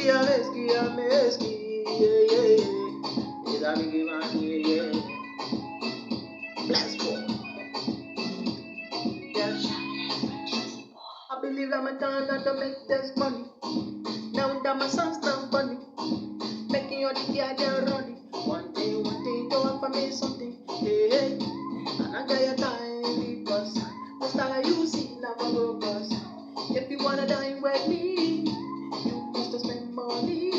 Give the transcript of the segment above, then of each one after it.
Amazky, yeah, yeah, yeah. It's a big man, yeah, yeah. Bless boy. Yeah. I believe I'm a time not to make this money. Now that my son's done funny, making all the gear they're running. One thing, to offer me something. Hey, hey. And I got your time because the style you see never broke us. If you wanna dine with me, you must spend money.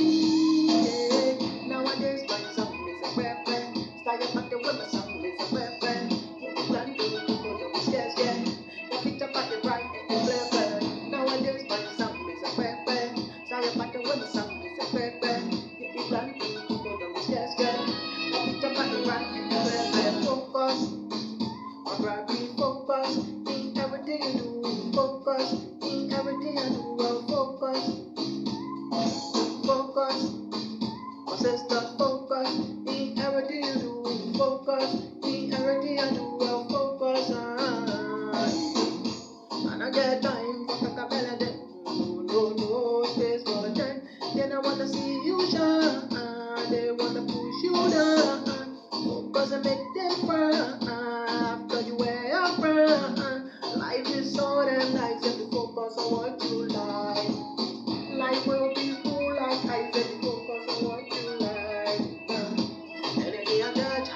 Yeah. Nowadays, my song is a weapon. Style back the way my song is a weapon. If you plan to go, don't be scared. If you jump at the right, it's a weapon. Nowadays, my song is a weapon. Style back the way my song is a weapon. If you plan to go, don't be scared. If you jump at the right, it's a weapon. Focus. I grab me focus in everything you do. Focus in everything I do. Well, focus, focus. My sister, focus in everything you do. Focus in everything I do. Well, focus. And I get time for Kakabella then. No space for them. Then I wanna see you shine. They wanna push you down. Focus and make them frown. Life is so damn nice if you focus on what you like. Life will be full like ice if you focus on what you like. Anything I touch,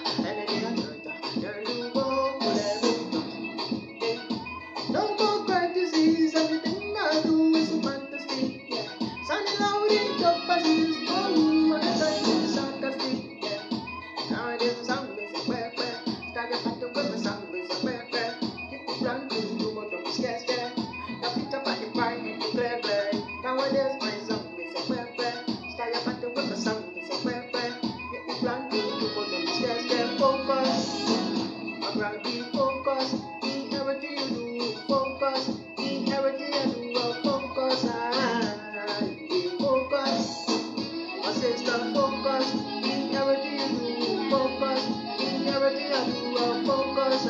turn to gold, whatever you touch. No more crack disease, everything I do is a fantasy. Yeah. Sounding loud in your faces, oh, what a time is sarcastic. Yeah. Nowadays the sound is a weapon. Started back to where the sound is a weapon. Run to do what don't be scared. Now pick up at the park and you play. Nowadays my song is a weapon. Style up at the way my song is a weapon. You plan to do what don't be scared. Focus. I grab you focus. In everything you do. Focus. In everything I do. Well, focus. Focus. My sister focus. In everything you do. Focus. In everything I do. Well, focus.